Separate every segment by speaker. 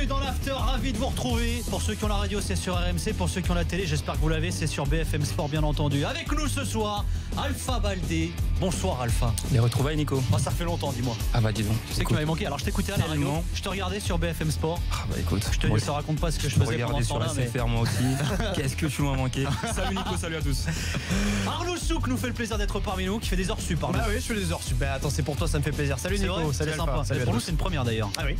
Speaker 1: dans l'after, ravi de vous retrouver. Pour ceux qui ont la radio, c'est sur RMC. Pour ceux qui ont la télé, j'espère que vous l'avez, c'est sur BFM Sport, bien entendu. Avec nous ce soir, Alpha Baldé. Bonsoir Alpha.
Speaker 2: Les retrouvailles, Nico.
Speaker 1: Oh, ça fait longtemps, dis-moi.
Speaker 2: Ah bah dis donc.
Speaker 1: Tu sais que tu m'avais manqué. Alors je t'écoutais à la radio, je te regardais sur BFM Sport.
Speaker 2: Ah bah écoute,
Speaker 1: je te raconte pas ce que je faisais pendant ce temps-là.
Speaker 2: SFR moi aussi. Qu'est-ce que tu m'as manqué. Salut Nico, salut à tous.
Speaker 1: Arnaud Souk nous fait le plaisir d'être parmi nous, qui fait des heures sup.
Speaker 3: Ah oui, je fais des heures sup. Bah attends, c'est pour toi, ça me fait plaisir. Salut Nico,
Speaker 1: salut sympa.
Speaker 3: Salut
Speaker 1: pour nous, c'est une première d'ailleurs.
Speaker 3: Ah oui,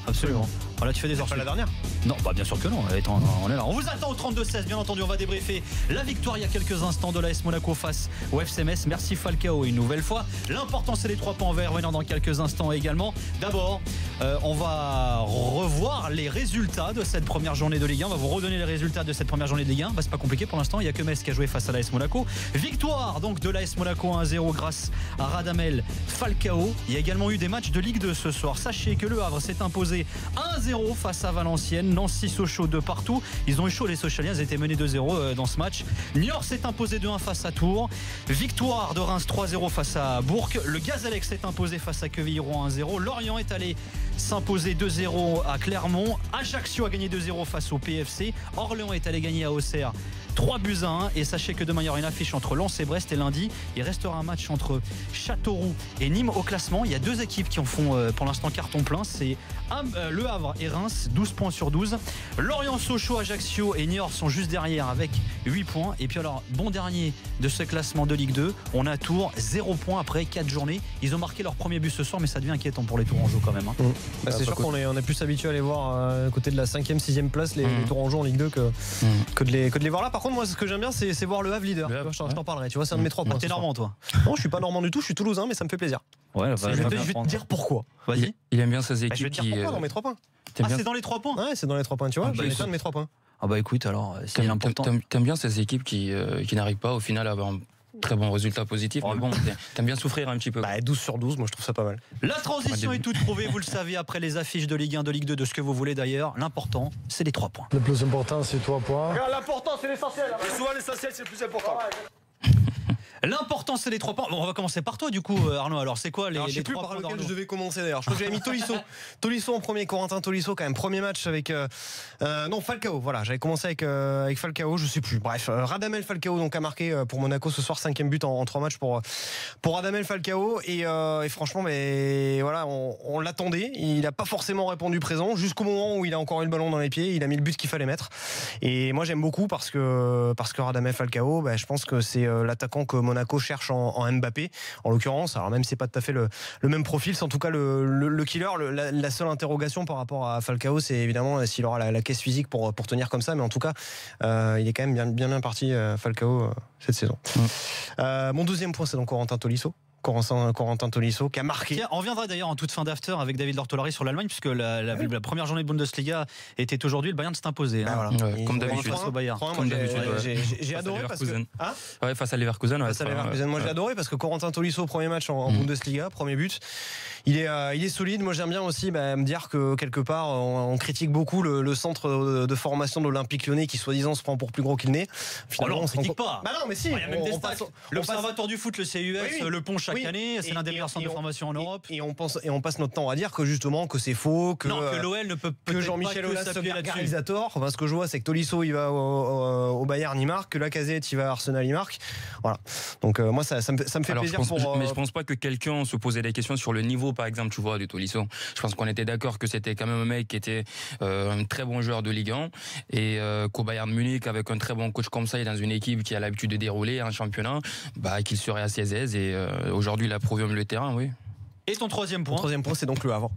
Speaker 3: absolument.
Speaker 1: Voilà, tu fais des heures sup.
Speaker 3: Pas la dernière?
Speaker 1: Non, bah bien sûr que non. Attends, on est là. On vous attend au 32-16, bien entendu. On va débriefer la victoire il y a quelques instants de l'AS Monaco face au FC Metz. Merci Falcao une nouvelle fois. L'important, c'est les 3 points verts. Revenant dans quelques instants également. D'abord, on va revoir les résultats de cette première journée de Ligue 1. On va vous redonner les résultats de cette première journée de Ligue 1. Bah, c'est pas compliqué pour l'instant. Il y a que Metz qui a joué face à l'AS Monaco. Victoire donc de l'AS Monaco 1-0 grâce à Radamel Falcao. Il y a également eu des matchs de Ligue 2 ce soir. Sachez que le Havre s'est imposé 1-0 face à Valenciennes. Nancy, Sochaux de partout. Ils ont eu chaud les Sochaliens. Ils étaient menés 2-0 dans ce match. Niort s'est imposé 2-1 face à Tours. Victoire de Reims 3-0 face à Bourg. Le Gazélec s'est imposé face à Quevilly-Rouen 1-0. Lorient est allé s'imposer 2-0 à Clermont. Ajaccio a gagné 2-0 face au PFC. Orléans est allé gagner à Auxerre 3-1. Et sachez que demain il y aura une affiche entre Lens et Brest. Et lundi il restera un match entre Châteauroux et Nîmes au classement. Il y a 2 équipes qui en font pour l'instant carton plein. C'est Le Havre et Reims, 12 points sur 12. Lorient, Sochaux, Ajaccio et Niort sont juste derrière avec 8 points. Et puis alors, bon dernier de ce classement de Ligue 2, on a Tours, 0 points après 4 journées. Ils ont marqué leur premier but ce soir, mais ça devient inquiétant pour les Tourangeaux quand même.
Speaker 3: Bah, c'est sûr qu'on est plus habitué à les voir à côté de la 5e, 6e place, les Tourangeaux en Ligue 2 que de les voir là. Par contre, moi, ce que j'aime bien, c'est voir le Havre leader. Je t'en parlerai, tu vois, c'est un de mes 3 points.
Speaker 1: T'es normand, toi?
Speaker 3: Non, je suis pas normand du tout, je suis toulousain, mais ça me fait plaisir.
Speaker 1: Ouais,
Speaker 3: je vais te dire pourquoi.
Speaker 1: Vas-y.
Speaker 2: Il aime bien ces équipes
Speaker 3: je vais te dire pourquoi dans mes 3 points.
Speaker 1: C'est dans les 3 points?
Speaker 3: Ouais, c'est dans les 3 points, tu vois. C'est un de mes 3 points.
Speaker 1: Ah bah écoute, alors, c'est important.
Speaker 2: T'aimes bien ces équipes qui n'arrivent pas au final à avoir un très bon résultat positif, mais bon, t'aimes bien souffrir un petit peu.
Speaker 3: 12 sur 12, moi je trouve ça pas mal.
Speaker 1: La transition est toute trouvée, vous le savez, après les affiches de Ligue 1, de Ligue 2, de ce que vous voulez d'ailleurs. L'important, c'est les 3 points.
Speaker 4: Le plus important, c'est 3 points.
Speaker 3: L'important, c'est l'essentiel. Et souvent, l'essentiel, c'est le plus important.
Speaker 1: L'important, c'est les 3 points. Bon, on va commencer par toi, du coup, Arnaud. Alors, c'est quoi les 3 points?
Speaker 3: Je sais plus par lequel je devais commencer d'ailleurs. Je crois que j'avais mis Tolisso. Tolisso en premier, Corentin Tolisso, quand même. Premier match avec. Non, Falcao. Voilà, j'avais commencé avec Falcao, je sais plus. Bref, Radamel Falcao donc a marqué pour Monaco ce soir, 5e but en 3 matchs pour Radamel Falcao. Et franchement, mais voilà, on l'attendait. Il n'a pas forcément répondu présent jusqu'au moment où il a encore eu le ballon dans les pieds. Il a mis le but qu'il fallait mettre. Et moi, j'aime beaucoup parce que Radamel Falcao, je pense que c'est l'attaquant que Monaco cherche en Mbappé en l'occurrence. Alors même si c'est pas tout à fait le même profil, c'est en tout cas le killer. La seule interrogation par rapport à Falcao, c'est évidemment s'il aura la caisse physique pour tenir comme ça, mais en tout cas il est quand même bien parti Falcao cette saison. Mon deuxième point, c'est donc Corentin Tolisso qui a marqué.
Speaker 1: On reviendra d'ailleurs en toute fin d'after avec David Lortolari sur l'Allemagne, puisque la première journée de Bundesliga était aujourd'hui. Le Bayern s'est imposé.
Speaker 3: Voilà.
Speaker 2: Comme d'habitude.
Speaker 3: J'ai adoré parce que
Speaker 2: face à Leverkusen.
Speaker 3: Moi j'ai adoré parce que Corentin Tolisso, premier match en Bundesliga, premier but. Il est solide. Moi j'aime bien aussi me dire que quelque part on critique beaucoup le centre de formation de l'Olympique Lyonnais qui soi-disant se prend pour plus gros qu'il n'est.
Speaker 1: Finalement on critique pas.
Speaker 3: Non mais si.
Speaker 1: Il y a même des stats. L'Observatoire du foot, le CUS, le Pont chaque année, c'est l'un des meilleurs centres de formation en Europe.
Speaker 3: Et on passe notre temps à dire que justement que c'est faux, que
Speaker 1: l'OL ne peut
Speaker 3: que Jean-Michel Aulas se gargarise à tort. Enfin, ce que je vois, c'est que Tolisso il va au Bayern, il marque, que Lacazette il va à Arsenal, il marque. Voilà. Donc moi ça me fait plaisir.
Speaker 2: Mais je pense pas que quelqu'un se posait des questions sur le niveau, par exemple, tu vois, de Tolisso. Je pense qu'on était d'accord que c'était quand même un mec qui était un très bon joueur de Ligue 1 et qu'au Bayern Munich, avec un très bon coach comme ça et dans une équipe qui a l'habitude de dérouler un championnat, qu'il serait assez aise et aujourd'hui il a prouvé le terrain, oui.
Speaker 1: Et ton troisième point?
Speaker 3: Mon troisième point, c'est donc le Havre.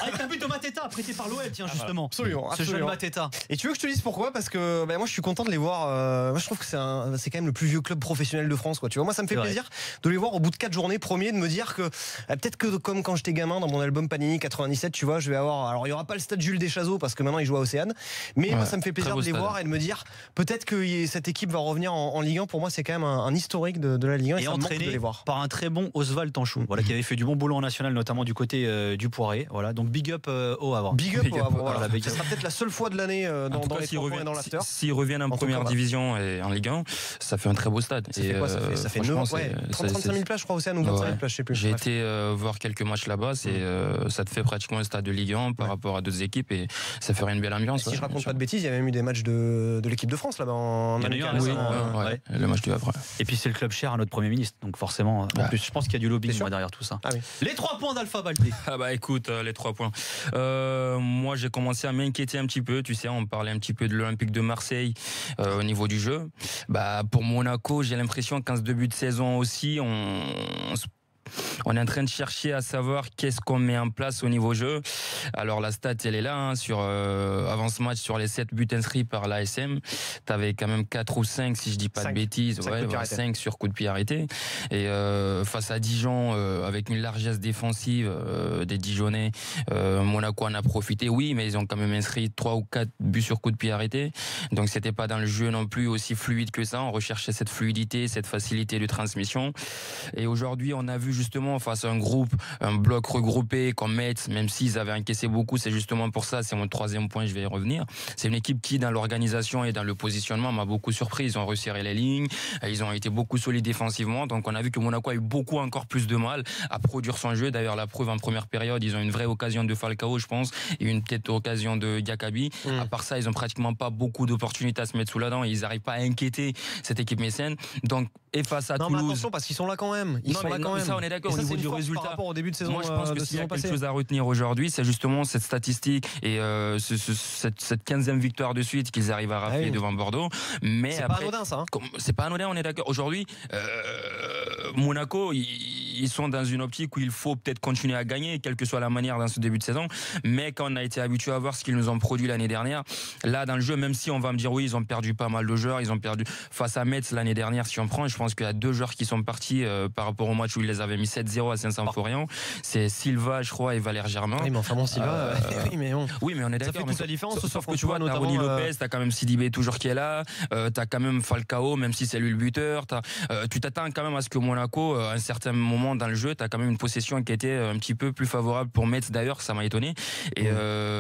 Speaker 1: Avec un but de Mateta prêté par l'OL, tiens, justement.
Speaker 3: Absolument.
Speaker 1: Ce jeune Mateta.
Speaker 3: Et tu veux que je te dise pourquoi? Parce que moi, je suis content de les voir. Moi, je trouve que c'est quand même le plus vieux club professionnel de France, quoi. Tu vois, moi, ça me fait plaisir de les voir au bout de 4 journées, premier, de me dire que peut-être que comme quand j'étais gamin dans mon album Panini 97, tu vois, je vais avoir. Alors, il y aura pas le stade Jules Deschazos parce que maintenant il joue à Océane, mais moi, ça me fait plaisir de les voir et de me dire peut-être que cette équipe va revenir en Ligue 1. Pour moi, c'est quand même un historique de la Ligue 1
Speaker 1: et
Speaker 3: ça me manque de les
Speaker 1: entraîné
Speaker 3: voir.
Speaker 1: par un très bon Oswald Tanchou, voilà, qui avait fait du bon boulot en en national, notamment du côté du Poiré. Voilà, donc big up au Havre.
Speaker 3: Big up au Havre, voilà.
Speaker 1: Big
Speaker 3: Ce
Speaker 1: up.
Speaker 3: sera peut-être la seule fois de l'année dans les 3 points et dans l'after.
Speaker 2: S'ils reviennent en première division et en Ligue 1, ça fait un très beau stade.
Speaker 3: Ça fait quoi? Ça fait 35 000 places, je crois, Océane, ou 25 000 places, je sais plus.
Speaker 2: J'ai été voir quelques matchs là-bas, ça te fait pratiquement un stade de Ligue 1 par rapport à d'autres équipes et ça ferait une belle ambiance.
Speaker 3: Si je raconte pas de bêtises, il y a même eu des matchs de l'équipe de France là-bas en Amérique.
Speaker 2: Le match du Havre.
Speaker 1: Et puis c'est le club cher à notre Premier ministre, donc forcément, en plus, je pense qu'il y a du lobbying derrière tout ça. Les 3 points d'Alpha Baldé.
Speaker 2: Ah bah écoute, les 3 points. Moi j'ai commencé à m'inquiéter un petit peu, tu sais, on parlait un petit peu de l'Olympique de Marseille au niveau du jeu. Bah pour Monaco, j'ai l'impression qu'en ce début de saison aussi, on est en train de chercher à savoir qu'est-ce qu'on met en place au niveau jeu. Alors la stat elle est là sur avant ce match, sur les 7 buts inscrits par l'ASM, t'avais quand même 4 ou 5 si je dis pas de bêtises, 5 sur coup de pied arrêté. Et face à Dijon, avec une largesse défensive des Dijonnais, Monaco en a profité, oui, mais ils ont quand même inscrit 3 ou 4 buts sur coup de pied arrêté. Donc c'était pas dans le jeu non plus aussi fluide que ça. On recherchait cette fluidité, cette facilité de transmission. Et aujourd'hui on a vu justement face à un bloc regroupé comme Metz, même s'ils avaient encaissé beaucoup, c'est justement pour ça, c'est mon 3e point, je vais y revenir. C'est une équipe qui, dans l'organisation et dans le positionnement, m'a beaucoup surpris. Ils ont resserré les lignes, ils ont été beaucoup solides défensivement, donc on a vu que Monaco a eu encore plus de mal à produire son jeu. D'ailleurs, la preuve en première période, ils ont une vraie occasion de Falcao, je pense, et une peut-être occasion de Diakabi. À part ça, ils ont pratiquement pas beaucoup d'opportunités à se mettre sous la dent, et ils n'arrivent pas à inquiéter cette équipe mécène. Donc, et face à Toulouse.
Speaker 3: Mais attention, parce qu'ils sont là quand même.
Speaker 2: Ça, on est d'accord. Au niveau du résultat,
Speaker 3: par rapport au début de saison,
Speaker 2: moi je pense que s'il y a quelque chose à retenir aujourd'hui, c'est justement cette statistique et cette 15e victoire de suite qu'ils arrivent à rafler devant Bordeaux. Mais
Speaker 3: c'est pas anodin ça.
Speaker 2: C'est pas anodin, on est d'accord. Aujourd'hui, Monaco, ils sont dans une optique où il faut peut-être continuer à gagner, quelle que soit la manière dans ce début de saison. Mais quand on a été habitué à voir ce qu'ils nous ont produit l'année dernière, là dans le jeu, même si on va me dire oui, ils ont perdu pas mal de joueurs, ils ont perdu face à Metz l'année dernière. Si on prend, je pense qu'il y a 2 joueurs qui sont partis par rapport au match où ils les avaient mis 7-0 à Saint-Symphorien. C'est Silva, je crois, et Valère Germain.
Speaker 3: Oui, mais enfin bon, Silva,
Speaker 2: oui, mais on est d'accord.
Speaker 3: Ça fait toute la différence.
Speaker 2: Sauf que tu vois, t'as Ronny Lopez, t'as quand même Sidibé toujours qui est là, t'as quand même Falcao, même si c'est lui le buteur. Tu t'attends quand même à ce que Monaco, à un certain moment dans le jeu, t'as quand même une possession qui était un petit peu plus favorable pour Metz. D'ailleurs, ça m'a étonné. Et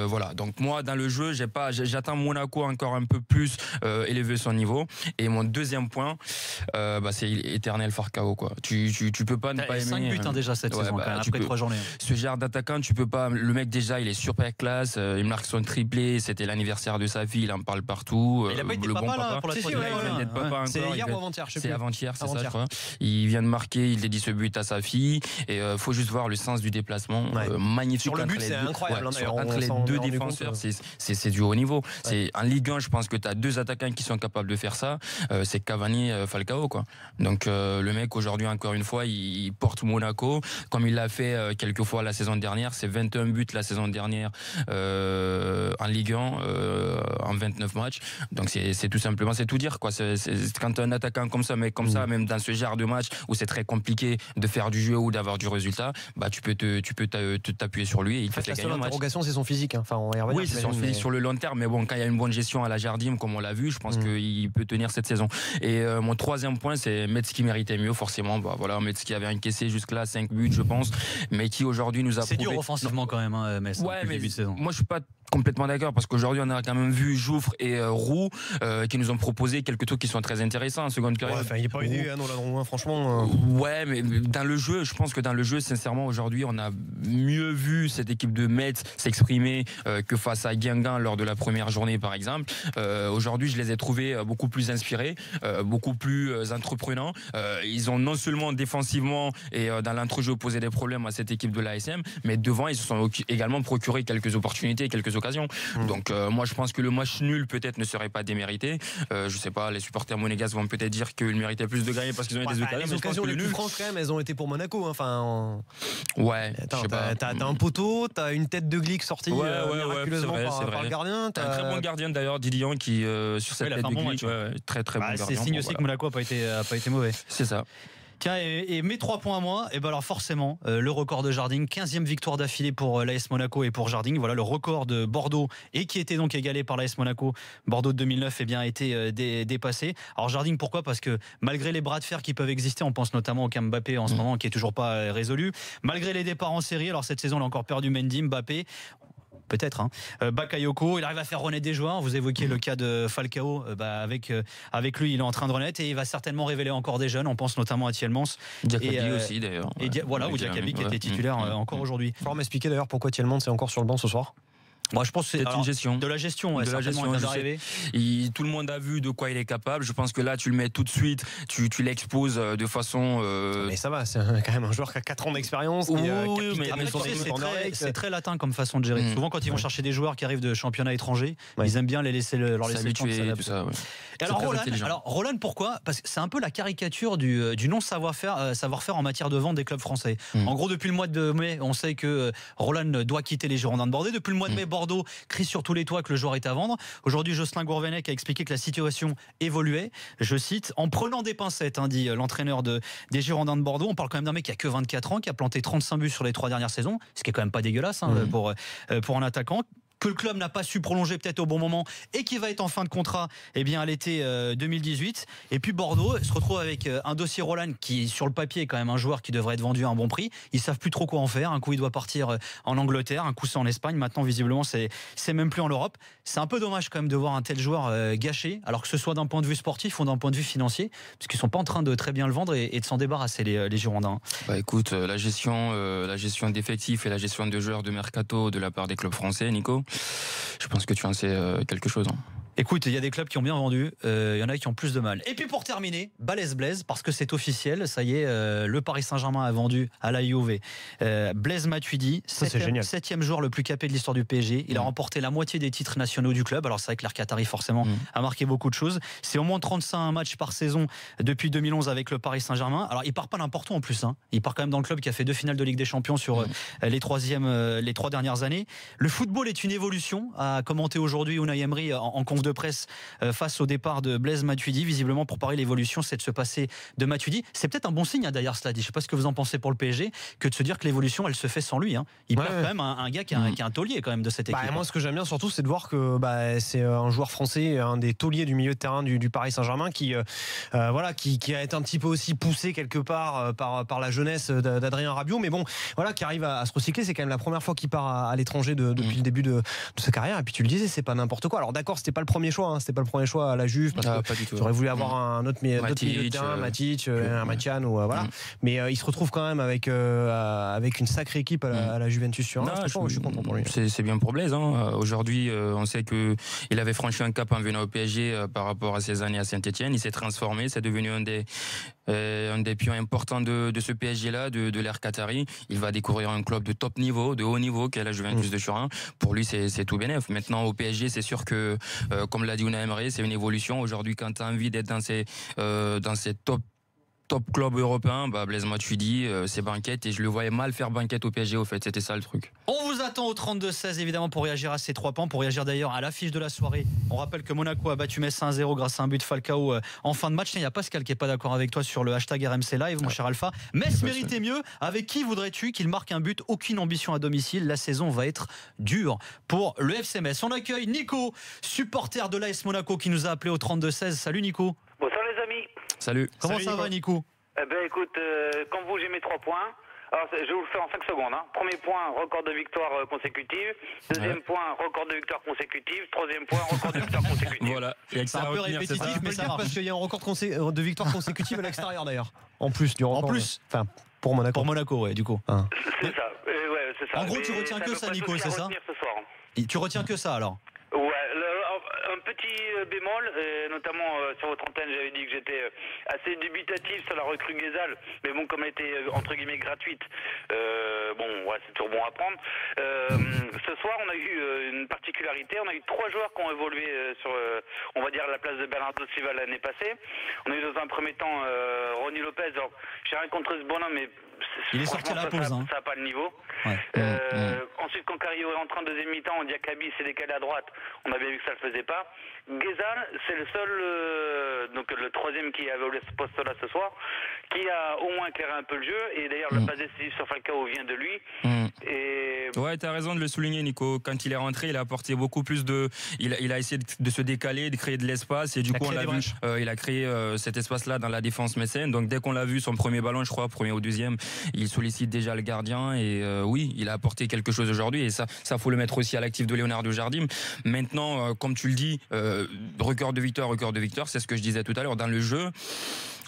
Speaker 2: voilà. Donc moi, dans le jeu, j'attends Monaco encore un peu plus élever son niveau. Et mon 2e point, c'est éternel Falcao, quoi. Tu peux pas ne pas aimer.
Speaker 1: 5 buts déjà cette saison, quand même, après 3 journées.
Speaker 2: Ce genre d'attaquant, tu peux pas. Le mec déjà, il est super classe. Il marque son triplé. C'était l'anniversaire de sa fille. Il en parle partout.
Speaker 1: Il a pas été le papa, bon là, pour la
Speaker 3: c'est hier ou avant-hier, je sais plus.
Speaker 2: C'est avant-hier, c'est ça, je crois. Il vient de marquer. Il dédie ce but à sa fille. Et faut juste voir le sens du déplacement. Magnifique.
Speaker 3: Sur le but, c'est incroyable.
Speaker 2: Entre les 2 défenseurs, c'est du haut niveau. En Ligue 1, je pense que tu as 2 attaquants qui sont capables de faire ça. C'est Cavani, Falcao, quoi. Donc le mec aujourd'hui, encore une fois, il porte Monaco comme il l'a fait quelques fois la saison dernière. C'est 21 buts la saison dernière en Ligue 1 en 29 matchs. Donc c'est tout simplement, c'est tout dire, quoi. Quand un attaquant comme ça, mais comme ça, même dans ce genre de match où c'est très compliqué de faire du jeu ou d'avoir du résultat, bah tu peux t'appuyer sur lui et il te fait gagner un match.
Speaker 3: L'interrogation, c'est son physique. Enfin, on va y revenir.
Speaker 2: Oui, c'est son physique sur le long terme, mais bon, quand il y a une bonne gestion à la Jardim, comme on l'a vu, je pense qu'il peut tenir cette saison. Et mon 3e point, c'est Metz qui méritait mieux, forcément. Bah voilà, Metz qui avait encaissé jusque-là 5 buts, je pense, mais qui aujourd'hui nous a prouvé.
Speaker 1: C'est dur offensivement quand même, Metz.
Speaker 2: Ouais, mais début de saison. Moi, je suis pas complètement d'accord parce qu'aujourd'hui, on a quand même vu Jouffre et Roux qui nous ont proposé quelques trucs qui sont très intéressants en seconde période.
Speaker 3: Il n'est pas aidé, franchement.
Speaker 2: Ouais, mais dans le jeu, je pense que dans le jeu, sincèrement, aujourd'hui, on a mieux vu cette équipe de Metz s'exprimer que face à Guingamp lors de la première journée, par exemple. Aujourd'hui, je les ai trouvés beaucoup plus inspirés, beaucoup plus entreprenants. Ils ont non seulement défensivement et dans l'entrejeu posé des problèmes à cette équipe de l'ASM, mais devant, ils se sont également procuré quelques opportunités, quelques occasions. Donc moi, je pense que le match nul peut-être ne serait pas démérité. Je sais pas, les supporters monégasques vont peut-être dire qu'ils méritaient plus de gagner parce qu'ils ont eu des occasions.
Speaker 3: Les occasions les plus franches quand même, elles ont été pour Monaco. Enfin,
Speaker 2: ouais.
Speaker 3: T'as un poteau, t'as une tête de Glick sortie miraculeusement par le gardien.
Speaker 2: T'as un très bon gardien d'ailleurs, Didion, qui sur cette tête de Glick, très très bon gardien.
Speaker 1: C'est signe aussi que Monaco a pas été mauvais.
Speaker 2: C'est ça.
Speaker 1: Tiens, et mes 3 points à moi, et ben alors forcément, le record de Jardim, 15e victoire d'affilée pour l'AS Monaco et pour Jardim. Voilà le record de Bordeaux et qui était donc égalé par l'AS Monaco. Bordeaux de 2009 a été dépassé. Alors Jardim, pourquoi ? Parce que malgré les bras de fer qui peuvent exister, on pense notamment au cas Mbappé en ce moment qui est toujours pas résolu. Malgré les départs en série, alors cette saison, on a encore perdu Mendy, Mbappé. Peut-être. Bakayoko, il arrive à faire renaître des joueurs. Vous évoquiez le cas de Falcao. Avec lui, il est en train de renaître et il va certainement révéler encore des jeunes. On pense notamment à Thielmans.
Speaker 2: Diakabi aussi d'ailleurs.
Speaker 1: Ou Diakabi qui était titulaire encore aujourd'hui.
Speaker 3: Il faut m'expliquer d'ailleurs pourquoi Thielmans est encore sur le banc ce soir.
Speaker 1: Moi, je pense que c'est
Speaker 2: une gestion.
Speaker 1: De la gestion,
Speaker 2: de la gestion. Tout le monde a vu de quoi il est capable. Je pense que là, tu le mets tout de suite, tu l'exposes de façon.
Speaker 3: Mais ça va, c'est quand même un joueur qui a 4 ans d'expérience.
Speaker 1: C'est très latin comme façon de gérer. Souvent, quand ils vont chercher des joueurs qui arrivent de championnats étrangers, ils aiment bien leur laisser le temps de s'adapter.
Speaker 2: Tout ça. Ouais.
Speaker 1: Et alors Roland, pourquoi ? Parce que c'est un peu la caricature du non savoir-faire en matière de vente des clubs français. En gros, depuis le mois de mai, on sait que Roland doit quitter les Girondins de Bordeaux. Depuis le mois de mai, Bordeaux crie sur tous les toits que le joueur est à vendre. Aujourd'hui, Jocelyn Gourvenec a expliqué que la situation évoluait. Je cite, en prenant des pincettes, dit l'entraîneur des Girondins de Bordeaux. On parle quand même d'un mec qui a que 24 ans, qui a planté 35 buts sur les 3 dernières saisons, ce qui est quand même pas dégueulasse pour un attaquant. Que le club n'a pas su prolonger peut-être au bon moment et qui va être en fin de contrat à l'été 2018. Et puis Bordeaux se retrouve avec un dossier Roland qui sur le papier est quand même un joueur qui devrait être vendu à un bon prix. Ils savent plus trop quoi en faire. Un coup il doit partir en Angleterre, un coup c'est en Espagne. Maintenant visiblement c'est même plus en Europe. C'est un peu dommage quand même de voir un tel joueur gâché, alors que ce soit d'un point de vue sportif ou d'un point de vue financier, parce qu'ils sont pas en train de très bien le vendre et de s'en débarrasser les Girondins.
Speaker 2: Écoute, la gestion d'effectifs et la gestion de joueurs de mercato de la part des clubs français, Nico, je pense que tu en sais quelque chose.
Speaker 1: Écoute, il y a des clubs qui ont bien vendu, il y en a qui ont plus de mal. Et puis pour terminer, Blaise, parce que c'est officiel, ça y est, le Paris Saint-Germain a vendu à la Juve Blaise Matuidi, 7e joueur le plus capé de l'histoire du PSG. Il a remporté la moitié des titres nationaux du club. Alors c'est vrai que l'Air Qatari forcément a marqué beaucoup de choses. C'est au moins 35 matchs par saison depuis 2011 avec le Paris Saint-Germain. Alors il part pas n'importe où en plus. Il part quand même dans le club qui a fait 2 finales de Ligue des Champions sur les 3 dernières années. Le football est une évolution, a commenté aujourd'hui Unai Emery en conf de presse face au départ de Blaise Matuidi. Visiblement pour Paris l'évolution c'est de se passer de Matuidi. C'est peut-être un bon signe d'ailleurs cela dit. Je ne sais pas ce que vous en pensez pour le PSG, que de se dire que l'évolution elle se fait sans lui. Il perd quand même un gars qui est un taulier quand même de cette équipe.
Speaker 3: Moi ce que j'aime bien surtout c'est de voir que c'est un joueur français, un des tauliers du milieu de terrain du Paris Saint-Germain qui a été un petit peu aussi poussé quelque part par la jeunesse d'Adrien Rabiot, mais bon voilà, qui arrive à se recycler. C'est quand même la première fois qu'il part à l'étranger depuis le début de sa carrière. Et puis tu le disais, c'est pas n'importe quoi. Alors d'accord, c'était pas le premier choix, c'était pas le premier choix à la Juve parce que j'aurais voulu avoir un autre milieu de terrain, Matic, un Matian ou voilà. Mais il se retrouve quand même avec une sacrée équipe à la Juventus Turin. Je suis content pour lui.
Speaker 2: C'est bien pour Blaise. Aujourd'hui, on sait que il avait franchi un cap en venant au PSG par rapport à ses années à Saint-Etienne. Il s'est transformé, c'est devenu un des pions importants de ce PSG-là, de l'Air Qatari. Il va découvrir un club de top niveau, de haut niveau, qu'est la Juventus de Turin. Pour lui, c'est tout bénef. Maintenant, au PSG, c'est sûr que, comme l'a dit Unai Emery, c'est une évolution. Aujourd'hui, quand tu as envie d'être dans ces top club européen, Blaise Matuidi, c'est banquette, et je le voyais mal faire banquette au PSG au fait, c'était ça le truc.
Speaker 1: On vous attend au 32-16 évidemment pour réagir à ces 3 points, pour réagir d'ailleurs à l'affiche de la soirée. On rappelle que Monaco a battu Metz 1-0 grâce à un but de Falcao en fin de match. Il y a Pascal qui n'est pas d'accord avec toi sur le hashtag RMC Live, mon cher Alpha. Metz méritait mieux. Avec qui voudrais-tu qu'il marque un but? Aucune ambition à domicile. La saison va être dure pour le FC Metz. On accueille Nico, supporter de l'AS Monaco, qui nous a appelé au 32-16. Salut Nico.
Speaker 4: Bonsoir les amis.
Speaker 2: Salut.
Speaker 1: Comment ça va Nico?
Speaker 4: Écoute, comme vous j'ai mes 3 points. Alors je vais vous le faire en 5 secondes. Premier point, record de victoire consécutive. Deuxième point, record de victoire consécutive. Troisième point, record de victoire consécutive.
Speaker 2: Voilà.
Speaker 1: C'est un peu répétitif, mais ça marche.
Speaker 3: Parce qu'il y a un record de victoire consécutive à l'extérieur d'ailleurs. En plus du record. Pour Monaco.
Speaker 1: Pour Monaco, ouais, du coup.
Speaker 4: C'est ça. C'est ça.
Speaker 1: En gros, tu retiens que ça, Nico, c'est ça? Tu retiens que ça alors?
Speaker 4: Un petit bémol, notamment sur votre antenne, j'avais dit que j'étais assez dubitatif sur la recrue Guézal, mais bon, comme elle était entre guillemets gratuite, c'est toujours bon à prendre. Ce soir, on a eu une particularité, on a eu 3 joueurs qui ont évolué sur, on va dire, la place de Bernardo Silva l'année passée. On a eu dans un premier temps Ronny Lopez. Alors, j'ai rien contre ce bonhomme, mais
Speaker 1: il est sorti à la pause.
Speaker 4: Ça n'a pas le niveau.
Speaker 1: Ouais.
Speaker 4: Ensuite, quand Carillo est rentré en deuxième mi-temps, Diakaby s'est décalé à droite. On a bien vu que ça le faisait pas. Ghezal, c'est le seul, donc le troisième qui avait ce poste-là ce soir, qui a au moins éclairé un peu le jeu. Et d'ailleurs, la passe décisive sur Falcao vient de lui. Et...
Speaker 2: Ouais, t'as raison de le souligner, Nico. Quand il est rentré, il a apporté beaucoup plus de. Il a essayé de se décaler, de créer de l'espace. Et du coup, on l'a vu. Il a créé cet espace-là dans la défense mécène. Donc, dès qu'on l'a vu, son premier ballon, je crois, premier ou deuxième, il sollicite déjà le gardien. Et oui, il a apporté quelque chose aujourd'hui. Et ça, faut le mettre aussi à l'actif de Leonardo Jardim. Maintenant, comme tu le dis, record de victoire, c'est ce que je disais tout à l'heure. Dans le jeu,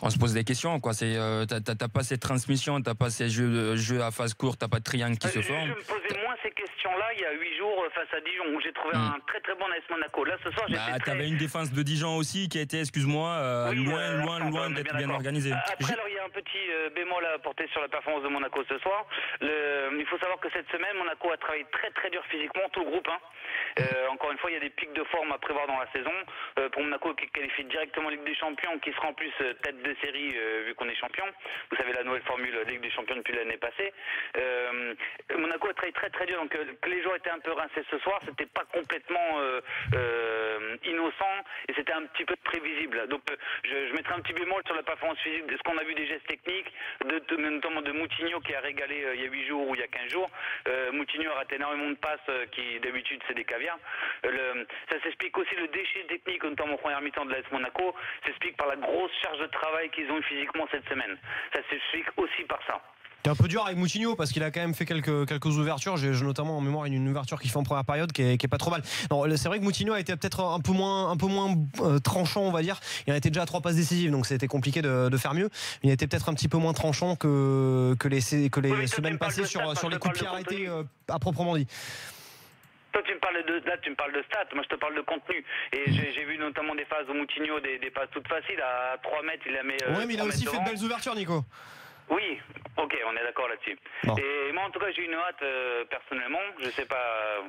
Speaker 2: on se pose des questions, quoi. T'as pas cette transmission, t'as pas ces jeux à phase courte, t'as pas de triangle qui se forme.
Speaker 4: Je me posais moins ces questions-là il y a 8 jours face à Dijon, où j'ai trouvé un très très bon AS Monaco. Là, ce soir,
Speaker 2: t'avais une défense de Dijon aussi qui était, excuse-moi, loin d'être bien organisée.
Speaker 4: Après, alors, il y a un petit bémol à apporter sur la performance de Monaco ce soir. Il faut savoir que cette semaine, Monaco a travaillé très très dur physiquement, tout le groupe. Encore une fois, il y a des pics de forme à prévoir dans la saison. Pour Monaco, qui qualifie directement Ligue des Champions, qui sera en plus tête de série vu qu'on est champion. Vous savez, la nouvelle formule Ligue des Champions depuis l'année passée. Monaco a travaillé très très dur, donc que les joueurs étaient un peu rincés ce soir, c'était pas complètement innocent et c'était un petit peu prévisible. Donc je mettrai un petit bémol sur la performance physique de ce qu'on a vu des gestes techniques, notamment de Moutinho qui a régalé il y a 8 jours ou il y a 15 jours. Moutinho a raté énormément de passes qui d'habitude c'est des caviars. Ça s'explique aussi le déchet technique, notamment en première mi-temps de l'AS Monaco, s'explique par la grosse charge de travail qu'ils ont eu physiquement cette semaine. Ça s'explique aussi par ça.
Speaker 3: C'est un peu dur avec Moutinho parce qu'il a quand même fait quelques ouvertures. J'ai notamment en mémoire une ouverture qu'il fait en première période qui est pas trop mal. C'est vrai que Moutinho a été peut-être un peu moins tranchant, on va dire. Il a été déjà à 3 passes décisives, donc c'était compliqué de faire mieux. Il a été peut-être un petit peu moins tranchant que les semaines passées sur les coups de pied arrêtés à proprement dit.
Speaker 4: Toi, tu me parles de stats, moi je te parle de contenu. Et j'ai vu notamment des phases où Moutinho, des passes toutes faciles, à 3 mètres, il la met.
Speaker 3: Ouais, mais il a aussi fait de belles ouvertures, Nico.
Speaker 4: Oui, ok, on est d'accord là-dessus. Bon. Et moi, en tout cas, j'ai une hâte personnellement. Je sais pas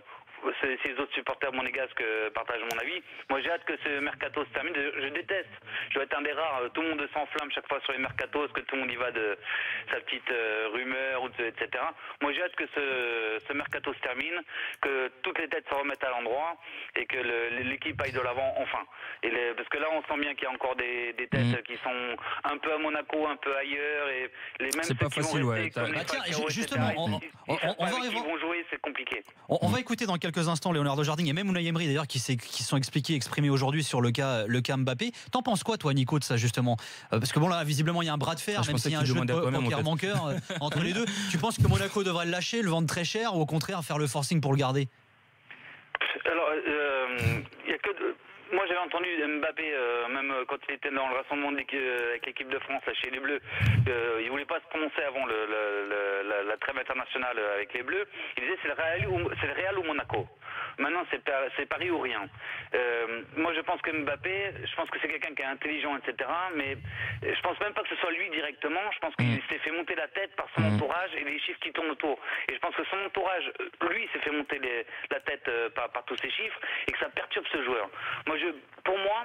Speaker 4: si les autres supporters monégasques partagent mon avis. Moi, j'ai hâte que ce mercato se termine. Je déteste. Je dois être un des rares. Tout le monde s'enflamme chaque fois sur les mercatos, que tout le monde y va de sa petite rumeur, etc. Moi, j'ai hâte que ce mercato se termine, que toutes les têtes se remettent à l'endroit et que l'équipe aille de l'avant enfin. Parce que là, on sent bien qu'il y a encore des têtes qui sont un peu à Monaco, un peu ailleurs. Et les mêmes
Speaker 2: c'est pas facile, ouais.
Speaker 1: Justement,
Speaker 4: ils vont jouer, c'est compliqué.
Speaker 1: On va écouter dans quelques instants Leonardo Jardim et même Unai Emery d'ailleurs qui sont exprimés aujourd'hui sur le cas Mbappé. T'en penses quoi toi Nico de ça justement parce que bon là visiblement il y a un bras de fer même s'il y a un jeu de poker-manqueur entre les deux. Tu penses que Monaco devrait le lâcher, le vendre très cher ou au contraire faire le forcing pour le garder?
Speaker 4: Alors il y a que moi j'avais entendu Mbappé même quand il était dans le rassemblement avec l'équipe de France là, chez les Bleus, il voulait pas se prononcer avant la trêve internationale avec les Bleus. Il disait c'est le Real ou Monaco. Maintenant c'est Paris ou rien. Moi je pense que Mbappé, je pense que c'est quelqu'un qui est intelligent, etc. Mais je pense même pas que ce soit lui directement. Je pense qu'il s'est fait monter la tête par son entourage et les chiffres qui tournent autour. Et je pense que son entourage, lui, s'est fait monter la tête par tous ces chiffres et que ça perturbe ce joueur. Pour moi,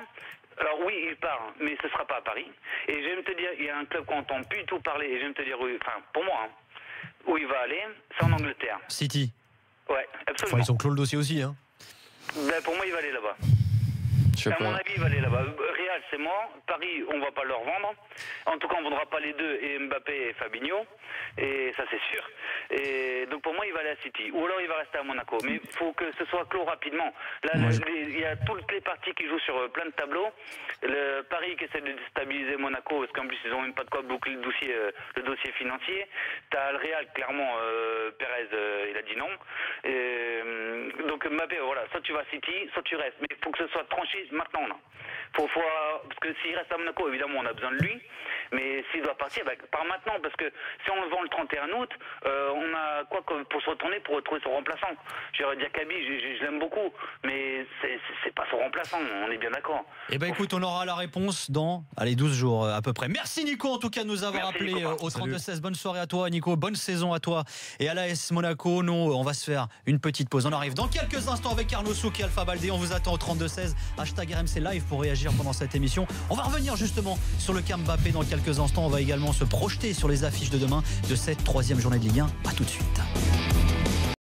Speaker 4: alors oui, il part, mais ce ne sera pas à Paris. Et je vais me te dire, il y a un club qu'on n'entend plus tout parler, et je vais me te dire, pour moi, où il va aller, c'est en Angleterre.
Speaker 1: City.
Speaker 4: Ouais, absolument.
Speaker 3: Ils ont clos le dossier aussi.
Speaker 4: Pour moi, il va aller là-bas. À mon avis, il va aller là-bas. Real, c'est mort. Paris, on ne va pas leur vendre. En tout cas, on ne vendra pas les deux, et Mbappé et Fabinho. Et ça, c'est sûr. Et donc, pour moi, il va aller à City. Ou alors, il va rester à Monaco. Mais il faut que ce soit clos rapidement. Là, il y a toutes les parties qui jouent sur plein de tableaux. Le Paris qui essaie de déstabiliser Monaco, parce qu'en plus, ils n'ont même pas de quoi boucler le dossier financier. Tu as le Real, clairement, Perez, il a dit non. Donc, Mbappé, voilà. Soit tu vas à City, soit tu restes. Mais il faut que ce soit tranché maintenant, là. Parce que s'il reste à Monaco, évidemment, on a besoin de lui. Mais s'il doit partir, part maintenant. Parce que si on le vend le 31 août, on a quoi pour se retourner pour retrouver son remplaçant. Diakaby, je l'aime beaucoup. Mais c'est pas son remplaçant, on est bien d'accord.
Speaker 1: Eh ben écoute, on aura la réponse dans 12 jours à peu près. Merci Nico, en tout cas, de nous avoir appelé au 32-16. Bonne soirée à toi, Nico. Bonne saison à toi et à l'AS Monaco. Nous, on va se faire une petite pause. On arrive dans quelques instants avec Arnaud Souk et Alpha Baldé. On vous attend au 32-16. Hashtag RMC Live pour réagir pendant cette émission. On va revenir justement sur le cas Mbappé dans quelques instants. On va également se projeter sur les affiches de demain de cette 3e journée de Ligue 1. À tout de suite.